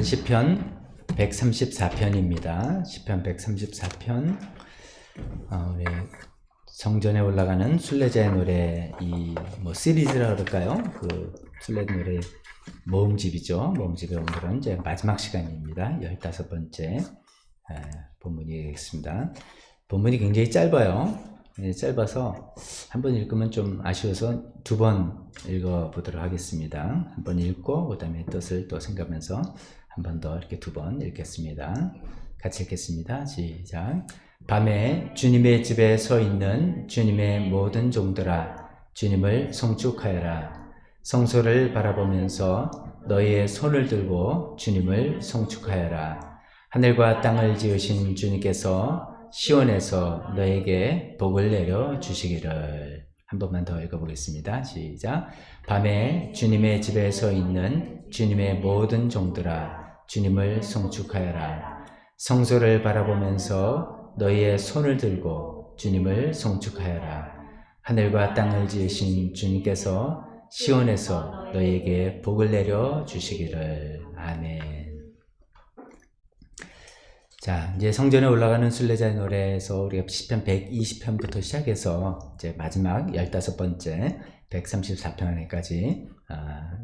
오늘은 시편 134편입니다. 시편 134편. 우리 성전에 올라가는 순례자의 노래, 시리즈라 그럴까요? 그 순례 노래 모음집이죠. 모음집의 오늘은 이제 마지막 시간입니다. 15번째 본문이 되겠습니다. 본문이 굉장히 짧아요. 짧아서 한번 읽으면 좀 아쉬워서 두 번 읽어보도록 하겠습니다. 한 번 읽고 그 다음에 뜻을 또 생각하면서 한 번 더 이렇게 두 번 읽겠습니다. 같이 읽겠습니다. 시작. 밤에 주님의 집에 서 있는 주님의 모든 종들아, 주님을 송축하여라. 성소를 바라보면서 너희의 손을 들고 주님을 송축하여라. 하늘과 땅을 지으신 주님께서 시온에서 너에게 복을 내려 주시기를. 한 번만 더 읽어보겠습니다. 시작. 밤에 주님의 집에 서 있는 주님의 모든 종들아, 주님을 송축하여라. 성소를 바라보면서 너희의 손을 들고 주님을 송축하여라. 하늘과 땅을 지으신 주님께서 시온에서 너희에게 복을 내려 주시기를. 아멘. 자, 이제 성전에 올라가는 순례자의 노래에서 우리가 시편 120편부터 시작해서 이제 마지막 15번째 134편까지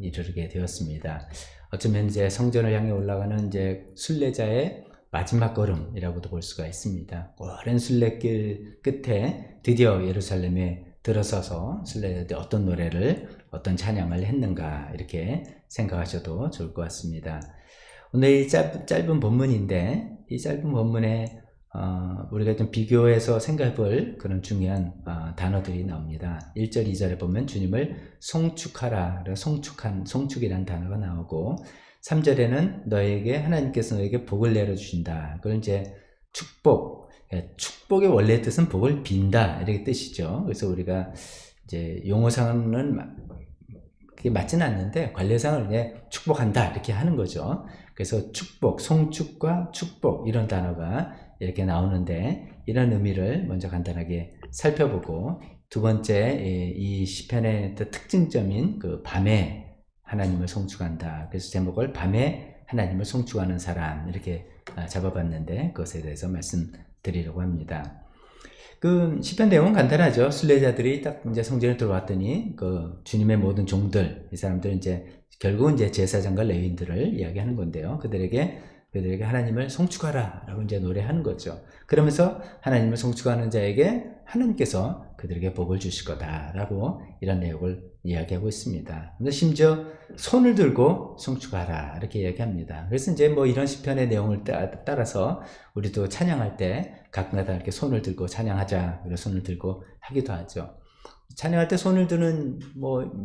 이르게 되었습니다. 어쩌면 이제 성전을 향해 올라가는 이제 순례자의 마지막 걸음이라고도 볼 수가 있습니다. 오랜 순례길 끝에 드디어 예루살렘에 들어서서 순례자들이 어떤 노래를, 어떤 찬양을 했는가 이렇게 생각하셔도 좋을 것 같습니다. 오늘 이 짧은 본문인데, 이 짧은 본문에 우리가 좀 비교해서 생각해 볼 그런 중요한 단어들이 나옵니다. 1절, 2절에 보면 주님을 송축하라, 송축이라는 단어가 나오고, 3절에는 너에게, 하나님께서 너에게 복을 내려주신다. 그걸 이제 축복의 원래 뜻은 복을 빈다, 이렇게 뜻이죠. 그래서 우리가 이제 용어상은 그게 맞지는 않는데, 관례상은 이제 축복한다, 이렇게 하는 거죠. 그래서 축복, 송축과 축복, 이런 단어가 이렇게 나오는데, 이런 의미를 먼저 간단하게 살펴보고, 두 번째, 이 시편의 특징점인 그 밤에 하나님을 송축한다. 그래서 제목을 밤에 하나님을 송축하는 사람, 이렇게 잡아봤는데, 그것에 대해서 말씀드리려고 합니다. 그 시편 내용은 간단하죠. 순례자들이 딱 이제 성전에 들어왔더니 그 주님의 모든 종들, 이 사람들은 이제 결국은 이제 제사장과 레위인들을 이야기하는 건데요. 그들에게 하나님을 송축하라라고 이제 노래하는 거죠. 그러면서 하나님을 송축하는 자에게 하나님께서 그들에게 복을 주실 거다라고 이런 내용을 이야기하고 있습니다. 근데 심지어 손을 들고 송축하라 이렇게 이야기합니다. 그래서 이제 이런 시편의 내용을 따라서 우리도 찬양할 때 가끔가다 이렇게 손을 들고 찬양하자, 그리고 손을 들고 하기도 하죠. 찬양할 때 손을 드는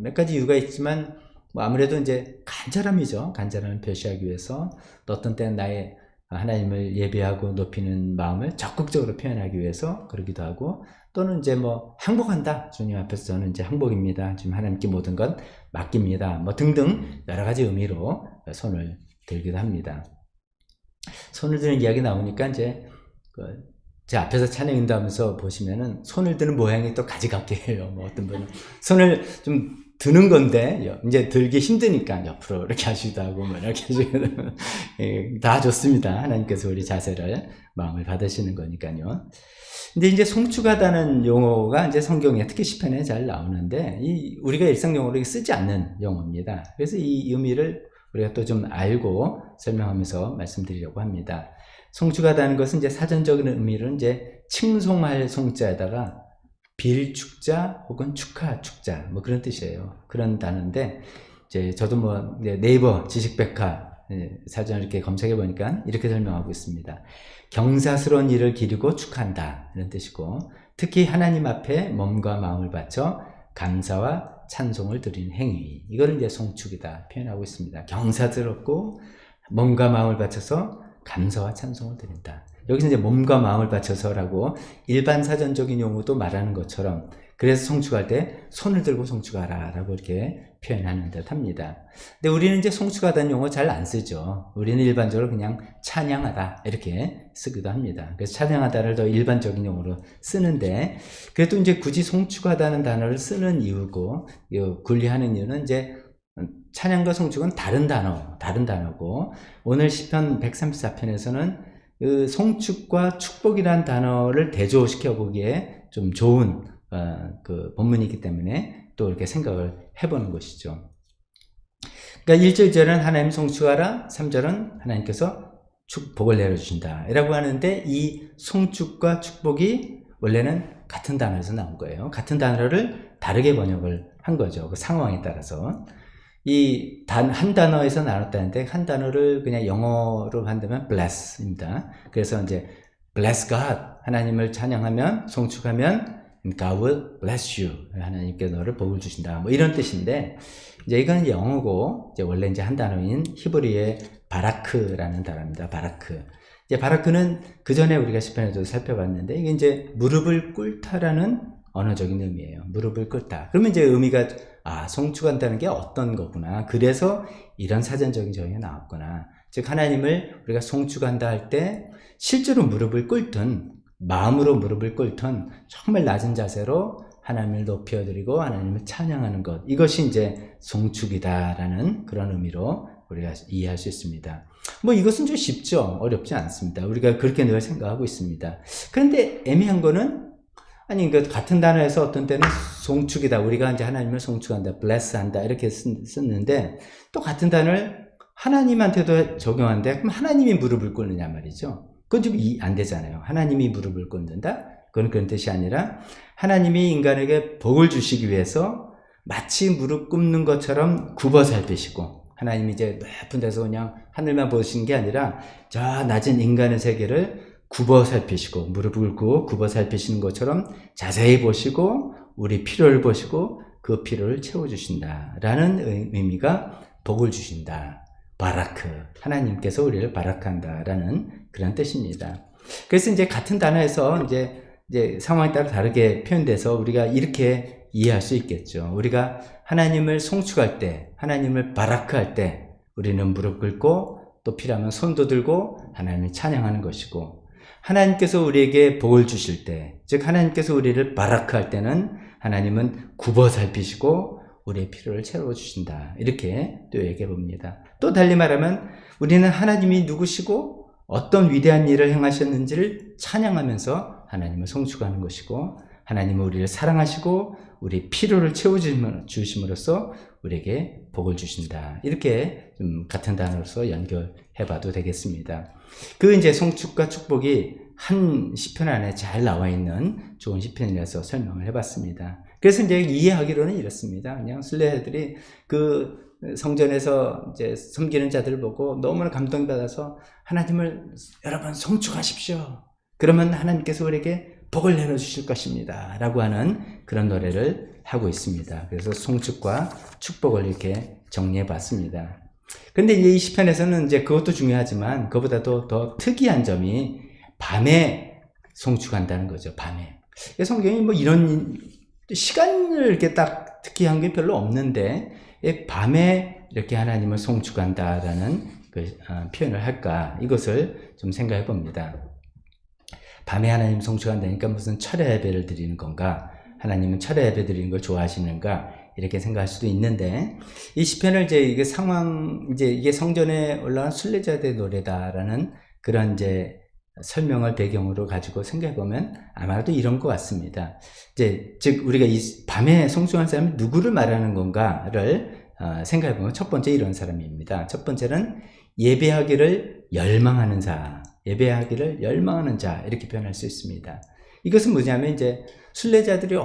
몇 가지 이유가 있지만 아무래도 이제 간절함이죠. 간절함을 표시하기 위해서, 또 어떤 때는 나의 하나님을 예배하고 높이는 마음을 적극적으로 표현하기 위해서 그러기도 하고, 또는 이제 항복한다. 주님 앞에서 저는 이제 항복입니다. 지금 하나님께 모든 것 맡깁니다. 등등 여러 가지 의미로 손을 들기도 합니다. 손을 드는 이야기 나오니까 이제 제 앞에서 찬양 인도하면서 보시면은 손을 드는 모양이 또 가지각기예요. 어떤 분은 손을 좀 드는 건데 이제 들기 힘드니까 옆으로 이렇게 하시기도 하고 이렇게 하시기도 다 좋습니다. 하나님께서 우리 자세를, 마음을 받으시는 거니까요. 근데 이제 송축하다는 용어가 이제 성경에 특히 시편에 잘 나오는데, 우리가 일상 용어로 쓰지 않는 용어입니다. 그래서 이 의미를 우리가 또 좀 알고 설명하면서 말씀드리려고 합니다. 송축하다는 것은 이제 사전적인 의미를 이제 칭송할 송자에다가 빌 축자 혹은 축하 축자 그런 뜻이에요. 그런 단어인데, 이제 저도 네이버 지식백과 사전을 이렇게 검색해 보니까 이렇게 설명하고 있습니다. 경사스러운 일을 기리고 축한다, 이런 뜻이고, 특히 하나님 앞에 몸과 마음을 바쳐 감사와 찬송을 드리는 행위, 이거를 이제 송축이다 표현하고 있습니다. 경사스럽고 몸과 마음을 바쳐서 감사와 찬송을 드린다. 여기서 이제 몸과 마음을 바쳐서라고 일반 사전적인 용어도 말하는 것처럼, 그래서 송축할 때 손을 들고 송축하라 라고 이렇게 표현하는 듯 합니다. 근데 우리는 이제 송축하다는 용어 잘 안 쓰죠. 우리는 일반적으로 그냥 찬양하다 이렇게 쓰기도 합니다. 그래서 찬양하다를 더 일반적인 용어로 쓰는데, 그래도 이제 굳이 송축하다는 단어를 쓰는 이유고, 분리하는 이유는 이제 찬양과 송축은 다른 단어고, 오늘 시편 134편에서는 그 송축과 축복이라는 단어를 대조시켜 보기에 좀 좋은 그 본문이기 때문에 또 이렇게 생각을 해보는 것이죠. 그러니까 1절, 2절은 하나님 송축하라, 3절은 하나님께서 축복을 내려주신다 라고 하는데, 이 송축과 축복이 원래는 같은 단어에서 나온 거예요. 같은 단어를 다르게 번역을 한 거죠. 그 상황에 따라서. 한 단어에서 나눴다는데, 한 단어를 그냥 영어로 한다면 bless입니다. 그래서 이제 bless God, 하나님을 찬양하면, 송축하면 God will bless you, 하나님께 너를 복을 주신다, 뭐 이런 뜻인데, 이제 이건 영어고, 이제 원래 이제 한 단어인 히브리의 바라크라는 단어입니다. 바라크. 이제 바라크는 그 전에 우리가 시편에도 살펴봤는데, 이게 이제 무릎을 꿇다라는 언어적인 의미예요. 무릎을 꿇다. 그러면 이제 의미가, 송축한다는 게 어떤 거구나. 그래서 이런 사전적인 정의가 나왔구나. 즉, 하나님을 우리가 송축한다 할 때, 실제로 무릎을 꿇든, 마음으로 무릎을 꿇든, 정말 낮은 자세로 하나님을 높여드리고 하나님을 찬양하는 것, 이것이 이제 송축이다라는 그런 의미로 우리가 이해할 수 있습니다. 뭐 이것은 좀 쉽죠. 어렵지 않습니다. 우리가 그렇게 늘 생각하고 있습니다. 그런데 애매한 거는, 아니, 그 같은 단어에서 어떤 때는 송축이다, 우리가 이제 하나님을 송축한다, bless한다 이렇게 썼는데, 또 같은 단어를 하나님한테도 적용하는데, 그럼 하나님이 무릎을 꿇느냐 말이죠. 그건 좀 안 되잖아요. 하나님이 무릎을 꿇는다? 그건 그런 뜻이 아니라, 하나님이 인간에게 복을 주시기 위해서 마치 무릎 꿇는 것처럼 굽어 살피시고, 하나님이 이제 높은 데서 그냥 하늘만 보시는 게 아니라 저 낮은 인간의 세계를 굽어 살피시고, 무릎을 꿇고 굽어 살피시는 것처럼 자세히 보시고 우리 필요를 보시고 그 필요를 채워주신다라는 의미가 복을 주신다, 바라크, 하나님께서 우리를 바라크한다라는 그런 뜻입니다. 그래서 이제 같은 단어에서 이제 상황에 따라 다르게 표현돼서 우리가 이렇게 이해할 수 있겠죠. 우리가 하나님을 송축할 때, 하나님을 바라크할 때 우리는 무릎 꿇고 또 필요하면 손도 들고 하나님을 찬양하는 것이고, 하나님께서 우리에게 복을 주실 때, 즉 하나님께서 우리를 바라크할 때는 하나님은 굽어 살피시고 우리의 필요를 채워주신다, 이렇게 또 얘기해 봅니다. 또 달리 말하면 우리는 하나님이 누구시고 어떤 위대한 일을 행하셨는지를 찬양하면서 하나님을 송축하는 것이고, 하나님은 우리를 사랑하시고 우리 필요를 채워주심으로써 우리에게 복을 주신다, 이렇게 좀 같은 단어로서 연결해 봐도 되겠습니다. 그 이제 송축과 축복이 한 시편 안에 잘 나와 있는 좋은 시편이라서 설명을 해 봤습니다. 그래서 이제 이해하기로는 이렇습니다. 그냥 순례자들이 그 성전에서 이제 섬기는 자들을 보고 너무나 감동받아서 하나님을 여러분 송축하십시오, 그러면 하나님께서 우리에게 복을 내려주실 것입니다 라고 하는 그런 노래를 하고 있습니다. 그래서 송축과 축복을 이렇게 정리해 봤습니다. 그런데 이 시편에서는 이제 그것도 중요하지만 그보다도 더 특이한 점이 밤에 송축한다는 거죠. 밤에. 성경이 뭐 이런 시간을 이렇게 딱 특이한 게 별로 없는데, 밤에 이렇게 하나님을 송축한다라는 그 표현을 할까, 이것을 좀 생각해 봅니다. 밤에 하나님 송축한다니까 무슨 철야 예배를 드리는 건가, 하나님은 철야 예배 드리는 걸 좋아하시는가, 이렇게 생각할 수도 있는데, 이 시편을 이제 이게 이게 성전에 올라온 순례자들의 노래다라는 그런 이제 설명을 배경으로 가지고 생각해 보면 아마도 이런 것 같습니다. 즉 우리가 이 밤에 송축한 사람이 누구를 말하는 건가를 생각해 보면 첫 번째 이런 사람입니다. 첫 번째는 예배하기를 열망하는 자, 이렇게 표현할 수 있습니다. 이것은 뭐냐면 이제 순례자들이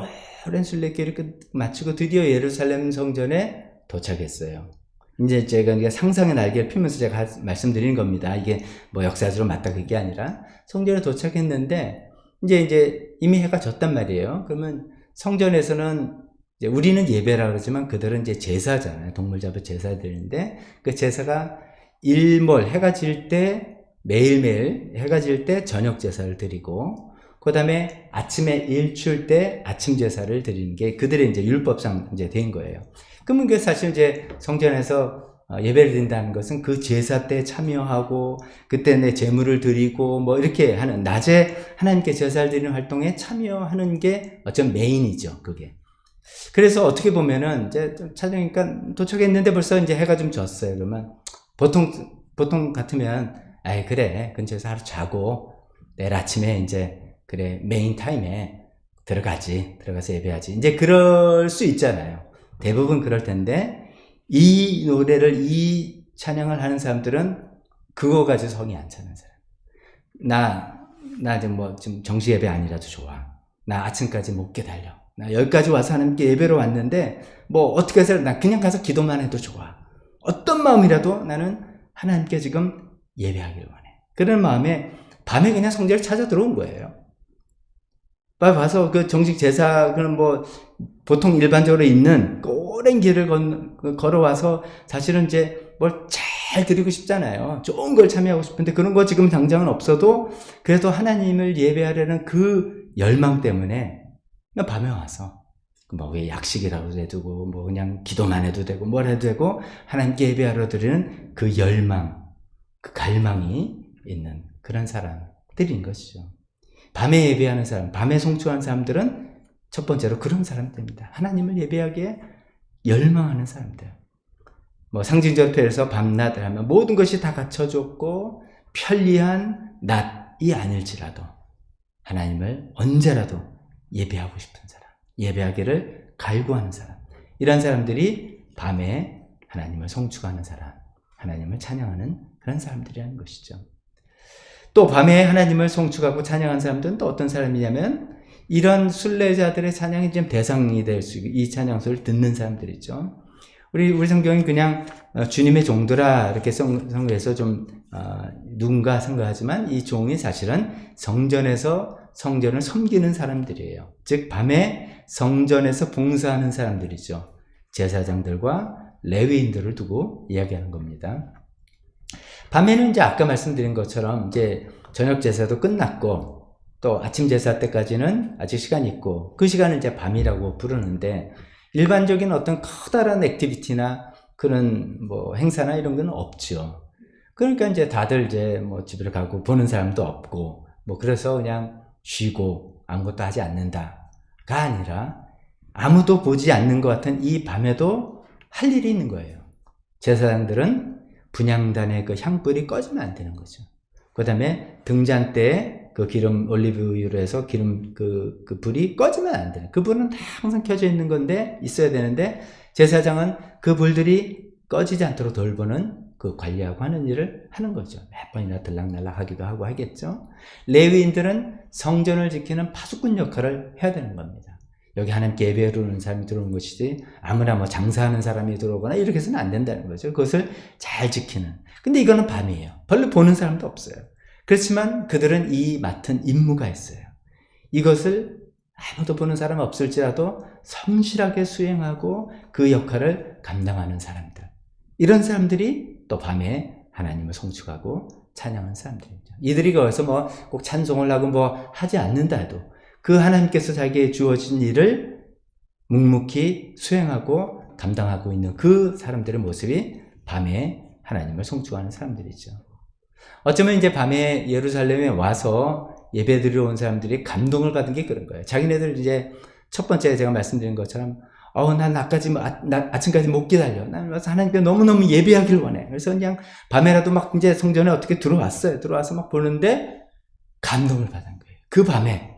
오랜 순례길을 마치고 드디어 예루살렘 성전에 도착했어요. 이제 제가 상상의 날개를 펴면서 제가 말씀드리는 겁니다. 이게 뭐 역사적으로 맞다 그게 아니라, 성전에 도착했는데 이제 이미 해가 졌단 말이에요. 그러면 성전에서는 이제 우리는 예배라 그러지만 그들은 이제 제사잖아요. 동물 잡아 제사 드리는데, 그 제사가 해가 질 때 매일매일 해가 질 때 저녁 제사를 드리고, 그 다음에 아침에 일출 때 아침 제사를 드리는 게 그들의 이제 율법상 이제 된 거예요. 그러면 그 사실 이제 성전에서 예배를 드린다는 것은 그 제사 때 참여하고, 그때 내 제물을 드리고 뭐 이렇게 하는, 낮에 하나님께 제사를 드리는 활동에 참여하는 게 어쩌면 메인이죠. 그게 그래서 어떻게 보면은 이제 좀 찾으니까 도착했는데 벌써 이제 해가 좀 졌어요. 그러면 보통 같으면 아이 그래 근처에서 하루 자고 내일 아침에 이제 그래 메인 타임에 들어가서 예배하지. 이제 그럴 수 있잖아요. 대부분 그럴 텐데 이 노래를 이 찬양을 하는 사람들은 그거 가지고 성이 안 차는 사람. 나 지금 정시 예배 아니라도 좋아. 나 아침까지 못 깨달려. 나 여기까지 와서 하나님께 예배로 왔는데 뭐 어떻게 해서 나 그냥 가서 기도만 해도 좋아. 어떤 마음이라도 나는 하나님께 지금 예배하기를 원해. 그런 마음에 밤에 그냥 성전을 찾아 들어온 거예요. 봐서 그 정식 제사 그런 뭐 보통 일반적으로 있는 오랜 길을 걸어와서 사실은 이제 뭘 잘 드리고 싶잖아요. 좋은 걸 참여하고 싶은데 그런 거 지금 당장은 없어도 그래도 하나님을 예배하려는 그 열망 때문에 밤에 와서 뭐 왜 약식이라고 해도 되고 뭐 그냥 기도만 해도 되고 뭘 해도 되고 하나님께 예배하러 드리는 그 열망, 그 갈망이 있는 그런 사람들인 것이죠. 밤에 예배하는 사람, 밤에 송축하는 사람들은 첫 번째로 그런 사람들입니다. 하나님을 예배하기에 열망하는 사람들. 뭐 상징적으로 표현해서 밤낮을 하면 모든 것이 다 갖춰졌고 편리한 낮이 아닐지라도 하나님을 언제라도 예배하고 싶은 사람, 예배하기를 갈구하는 사람, 이런 사람들이 밤에 하나님을 송축하는 사람, 하나님을 찬양하는 그런 사람들이라는 것이죠. 또 밤에 하나님을 송축하고 찬양하는 사람들은 또 어떤 사람이냐면 이런 순례자들의 찬양이 좀 대상이 될 수 있고 이 찬양소를 듣는 사람들이죠. 우리 성경이 그냥 주님의 종들아 이렇게 성경에서 좀 누군가 생각하지만 이 종이 사실은 성전에서 성전을 섬기는 사람들이에요. 즉 밤에 성전에서 봉사하는 사람들이죠. 제사장들과 레위인들을 두고 이야기하는 겁니다. 밤에는 이제 아까 말씀드린 것처럼 이제 저녁 제사도 끝났고 또 아침 제사 때까지는 아직 시간이 있고 그 시간을 이제 밤이라고 부르는데 일반적인 어떤 커다란 액티비티나 그런 뭐 행사나 이런 건 없죠. 그러니까 이제 다들 이제 뭐 집에 가고 보는 사람도 없고 뭐 그래서 그냥 쉬고 아무것도 하지 않는다가 아니라 아무도 보지 않는 것 같은 이 밤에도 할 일이 있는 거예요. 제사장들은 분향단의 그 향불이 꺼지면 안 되는 거죠. 그 다음에 등잔 때 그 기름 올리브유로 해서 기름 그 불이 꺼지면 안 돼요. 그 불은 다 항상 켜져 있는 건데 있어야 되는데 제사장은 그 불들이 꺼지지 않도록 돌보는 그 관리하고 하는 일을 하는 거죠. 몇 번이나 들락날락 하기도 하고 하겠죠. 레위인들은 성전을 지키는 파수꾼 역할을 해야 되는 겁니다. 여기 하나님께 예배를 오는 사람이 들어오는 것이지 아무나 뭐 장사하는 사람이 들어오거나 이렇게 해서는 안 된다는 거죠. 그것을 잘 지키는. 근데 이거는 밤이에요. 별로 보는 사람도 없어요. 그렇지만 그들은 이 맡은 임무가 있어요. 이것을 아무도 보는 사람 없을지라도 성실하게 수행하고 그 역할을 감당하는 사람들. 이런 사람들이 또 밤에 하나님을 송축하고 찬양하는 사람들입니다. 이들이 거기서 뭐 꼭 찬송을 하고 뭐 하지 않는다 해도 그 하나님께서 자기에게 주어진 일을 묵묵히 수행하고 감당하고 있는 그 사람들의 모습이 밤에 하나님을 송축하는 사람들이죠. 어쩌면 이제 밤에 예루살렘에 와서 예배드리러 온 사람들이 감동을 받은 게 그런 거예요. 자기네들 이제 첫 번째 제가 말씀드린 것처럼 난 아침까지 못 기다려. 난 와서 하나님께 너무너무 예배하길 원해. 그래서 그냥 밤에라도 막 이제 성전에 어떻게 들어왔어요. 들어와서 막 보는데 감동을 받은 거예요. 그 밤에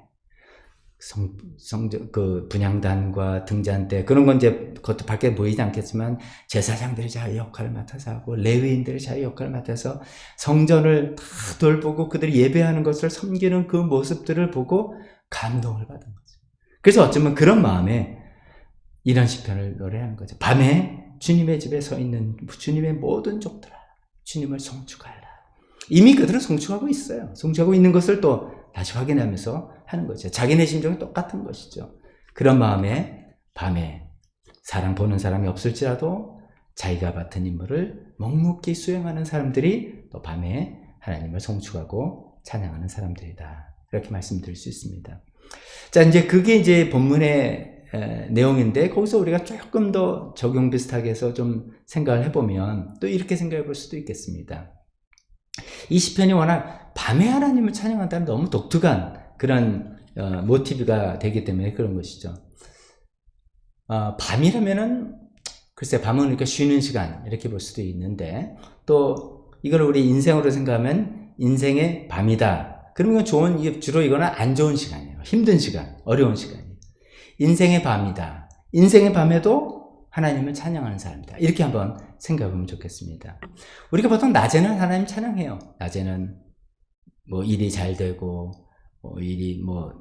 성전 그 분향단과 등잔대 그런 건 이제 그것도 밖에 보이지 않겠지만 제사장들이 자기 역할을 맡아서 하고 레위인들이 자기 역할을 맡아서 성전을 다 돌보고 그들이 예배하는 것을 섬기는 그 모습들을 보고 감동을 받은 거죠. 그래서 어쩌면 그런 마음에 이런 시편을 노래하는 거죠. 밤에 주님의 집에 서 있는 주님의 모든 종들아 주님을 송축하라. 이미 그들은 송축하고 있어요. 송축하고 있는 것을 또 다시 확인하면서 하는 거죠. 자기네 심정이 똑같은 것이죠. 그런 마음에 밤에 사람 보는 사람이 없을지라도 자기가 맡은 임무를 묵묵히 수행하는 사람들이 또 밤에 하나님을 송축하고 찬양하는 사람들이다. 이렇게 말씀드릴 수 있습니다. 자, 이제 그게 이제 본문의 내용인데 거기서 우리가 조금 더 적용 비슷하게 해서 좀 생각을 해보면 또 이렇게 생각해 볼 수도 있겠습니다. 이 시편이 워낙 밤에 하나님을 찬양한다는 너무 독특한 그런 모티브가 되기 때문에 그런 것이죠. 밤이라면은 글쎄 밤은 그러니까 쉬는 시간 이렇게 볼 수도 있는데 또 이걸 우리 인생으로 생각하면 인생의 밤이다. 그러면 주로 이거는 안 좋은 시간이에요. 힘든 시간, 어려운 시간이에요. 인생의 밤이다. 인생의 밤에도 하나님을 찬양하는 사람이다. 이렇게 한번 생각해 보면 좋겠습니다. 우리가 보통 낮에는 하나님 찬양해요. 낮에는 뭐 일이 잘 되고 일이 뭐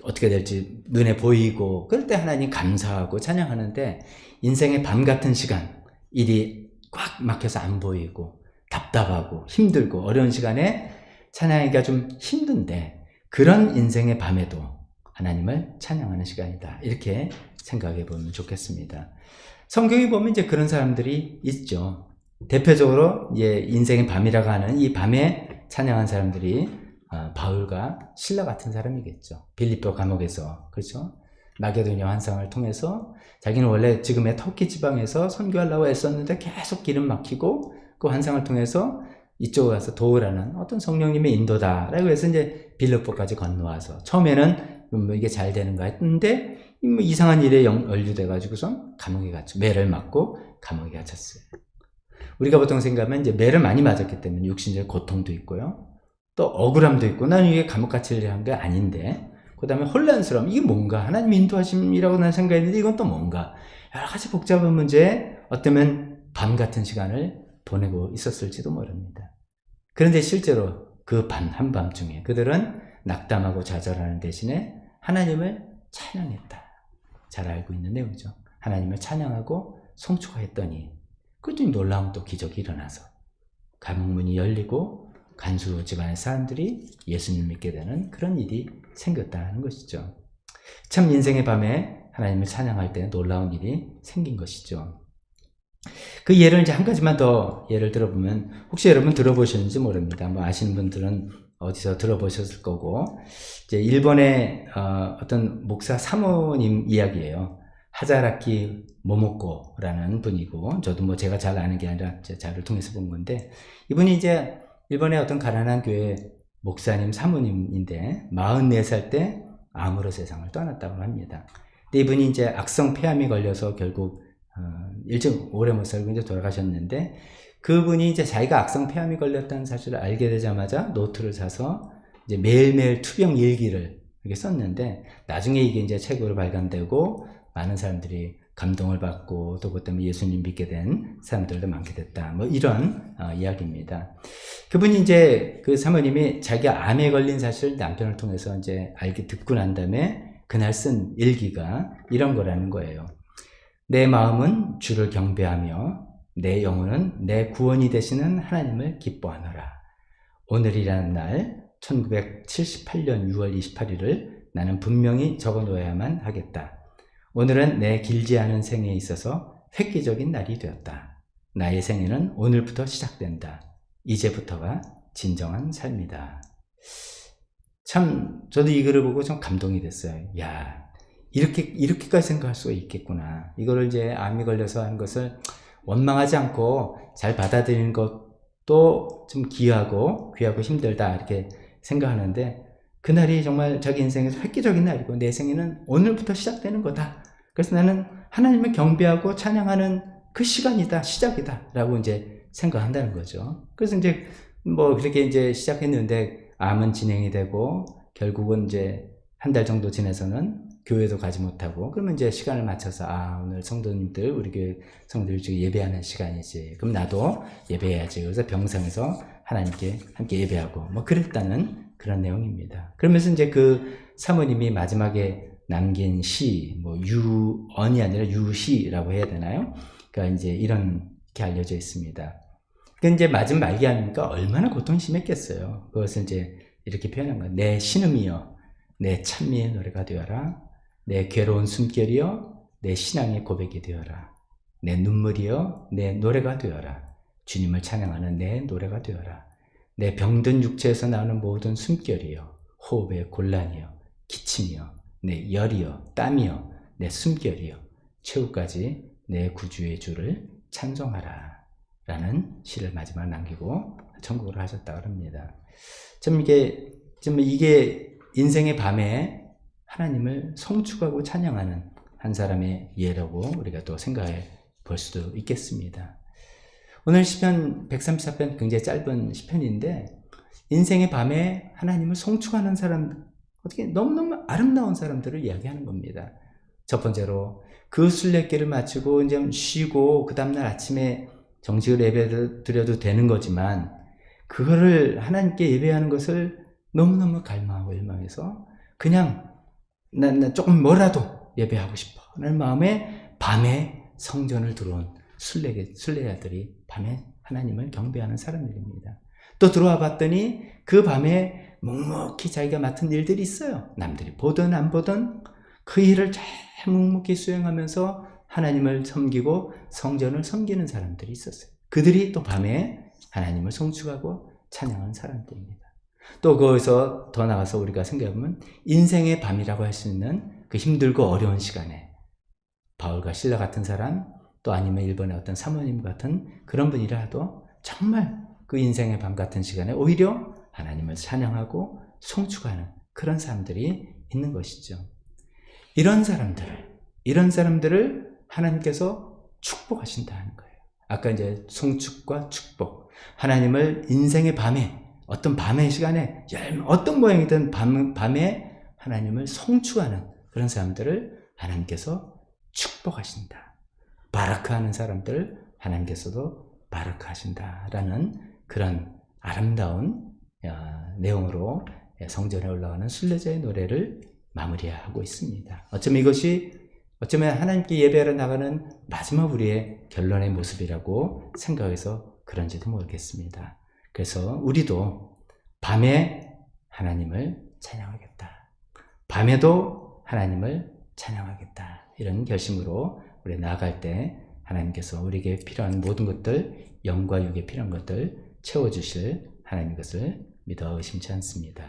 어떻게 될지 눈에 보이고 그럴 때 하나님 감사하고 찬양하는데 인생의 밤 같은 시간 일이 꽉 막혀서 안 보이고 답답하고 힘들고 어려운 시간에 찬양하기가 좀 힘든데 그런 인생의 밤에도 하나님을 찬양하는 시간이다. 이렇게 생각해 보면 좋겠습니다. 성경에 보면 이제 그런 사람들이 있죠. 대표적으로 인생의 밤이라고 하는 이 밤에 찬양한 사람들이 바울과 실라 같은 사람이겠죠. 빌립보 감옥에서 그렇죠. 마게도냐 환상을 통해서 자기는 원래 지금의 터키 지방에서 선교하려고 애썼는데 계속 기름 막히고 그 환상을 통해서 이쪽에 와서 도우라는 어떤 성령님의 인도다라고 해서 이제 빌립보까지 건너와서 처음에는 뭐 이게 잘 되는가 했는데 뭐 이상한 일에 연루돼 가지고선 감옥에 갇혀 매를 맞고 감옥에 갇혔어요. 우리가 보통 생각하면 이제 매를 많이 맞았기 때문에 육신적 고통도 있고요. 또 억울함도 있고 나는 이게 감옥 갇히려 한 게 아닌데 그 다음에 혼란스러움 이게 뭔가 하나님 인도하심이라고 난 생각했는데 이건 또 뭔가 여러 가지 복잡한 문제에 어쩌면 밤 같은 시간을 보내고 있었을지도 모릅니다. 그런데 실제로 그 밤 한밤중에 그들은 낙담하고 좌절하는 대신에 하나님을 찬양했다. 잘 알고 있는 내용이죠. 하나님을 찬양하고 송축하였더니 그랬더니 놀라운 또 기적이 일어나서 감옥문이 열리고 간수 집안의 사람들이 예수님 믿게 되는 그런 일이 생겼다는 것이죠. 참 인생의 밤에 하나님을 찬양할 때 놀라운 일이 생긴 것이죠. 그 예를 이제 한 가지만 더 예를 들어보면 혹시 여러분 들어보셨는지 모릅니다. 뭐 아시는 분들은 어디서 들어보셨을 거고 이제 일본의 어떤 목사 사모님 이야기예요. 하자라키 모모코라는 분이고 저도 뭐 제가 잘 아는 게 아니라 제 자료를 통해서 본 건데 이분이 이제 일본의 어떤 가난한 교회 목사님 사모님인데 44살 때 암으로 세상을 떠났다고 합니다. 근데 이분이 이제 악성 폐암이 걸려서 결국 일찍 오래 못 살고 이제 돌아가셨는데 그분이 이제 자기가 악성 폐암이 걸렸다는 사실을 알게 되자마자 노트를 사서 이제 매일매일 투병 일기를 이렇게 썼는데 나중에 이게 이제 책으로 발간되고 많은 사람들이 감동을 받고 또 그것 때문에 예수님 믿게 된 사람들도 많게 됐다. 뭐 이런 이야기입니다. 그분이 이제 그 사모님이 자기가 암에 걸린 사실을 남편을 통해서 이제 듣고 난 다음에 그날 쓴 일기가 이런 거라는 거예요. 내 마음은 주를 경배하며 내 영혼은 내 구원이 되시는 하나님을 기뻐하노라. 오늘이라는 날 1978년 6월 28일을 나는 분명히 적어놓아야만 하겠다. 오늘은 내 길지 않은 생에 있어서 획기적인 날이 되었다. 나의 생애는 오늘부터 시작된다. 이제부터가 진정한 삶이다. 참 저도 이 글을 보고 좀 감동이 됐어요. 야, 이렇게까지 생각할 수가 있겠구나. 이거를 이제 암이 걸려서 하는 것을 원망하지 않고 잘 받아들이는 것도 좀 귀하고 힘들다 이렇게 생각하는데 그날이 정말 자기 인생에서 획기적인 날이고 내 생애는 오늘부터 시작되는 거다. 그래서 나는 하나님을 경배하고 찬양하는 그 시간이다, 시작이다 라고 이제 생각한다는 거죠. 그래서 이제 뭐 그렇게 이제 시작했는데 암은 진행이 되고 결국은 이제 한 달 정도 지내서는 교회도 가지 못하고 그러면 이제 시간을 맞춰서 오늘 성도님들 우리 교회 성도들 중에 예배하는 시간이지 그럼 나도 예배해야지. 그래서 병상에서 하나님께 함께 예배하고 뭐 그랬다는 그런 내용입니다. 그러면서 이제 그 사모님이 마지막에 남긴 시, 뭐 유언이 아니라 유시라고 해야 되나요? 그러니까 이제 이렇게 알려져 있습니다. 그 이제 맞은 말기 아닙니까? 얼마나 고통이 심했겠어요. 그것을 이제 이렇게 표현한 거예요. 내 신음이여, 내 찬미의 노래가 되어라. 내 괴로운 숨결이여, 내 신앙의 고백이 되어라. 내 눈물이여, 내 노래가 되어라. 주님을 찬양하는 내 노래가 되어라. 내 병든 육체에서 나오는 모든 숨결이여, 호흡의 곤란이여, 기침이여, 내 열이여, 땀이여, 내 숨결이여, 최후까지 내 구주의 주를 찬송하라. 라는 시를 마지막 남기고 천국으로 하셨다고 합니다. 좀 이게 인생의 밤에 하나님을 송축하고 찬양하는 한 사람의 예라고 우리가 또 생각해 볼 수도 있겠습니다. 오늘 시편 134편 굉장히 짧은 시편인데 인생의 밤에 하나님을 송축하는 사람, 어떻게 너무너무 아름다운 사람들을 이야기하는 겁니다. 첫 번째로 그 순례길을 마치고 이제 쉬고 그 다음날 아침에 정식으로 예배 드려도 되는 거지만 그거를 하나님께 예배하는 것을 너무너무 갈망하고 열망해서 그냥 난 조금 뭐라도 예배하고 싶어 하는 마음에 밤에 성전을 들어온 순례자들이 밤에 하나님을 경배하는 사람들입니다. 또 들어와 봤더니 그 밤에 묵묵히 자기가 맡은 일들이 있어요. 남들이 보든 안 보든 그 일을 잘 묵묵히 수행하면서 하나님을 섬기고 성전을 섬기는 사람들이 있었어요. 그들이 또 밤에 하나님을 송축하고 찬양한 사람들입니다. 또 거기서 더 나가서 우리가 생각해보면 인생의 밤이라고 할 수 있는 그 힘들고 어려운 시간에 바울과 실라 같은 사람, 또 아니면 일본의 어떤 사모님 같은 그런 분이라도 정말 그 인생의 밤 같은 시간에 오히려 하나님을 찬양하고 송축하는 그런 사람들이 있는 것이죠. 이런 사람들을 하나님께서 축복하신다는 거예요. 아까 이제 송축과 축복, 하나님을 인생의 밤에, 어떤 밤의 시간에, 어떤 모양이든 밤에 하나님을 송축하는 그런 사람들을 하나님께서 축복하신다. 바라크하는 사람들을 하나님께서도 바라크하신다라는 그런 아름다운 내용으로 성전에 올라가는 순례자의 노래를 마무리하고 있습니다. 어쩌면 하나님께 예배하러 나가는 마지막 우리의 결론의 모습이라고 생각해서 그런지도 모르겠습니다. 그래서 우리도 밤에 하나님을 찬양하겠다. 밤에도 하나님을 찬양하겠다. 이런 결심으로 우리 나아갈 때 하나님께서 우리에게 필요한 모든 것들, 영과 육에 필요한 것들 채워주실 하나님 것을 믿어 의심치 않습니다.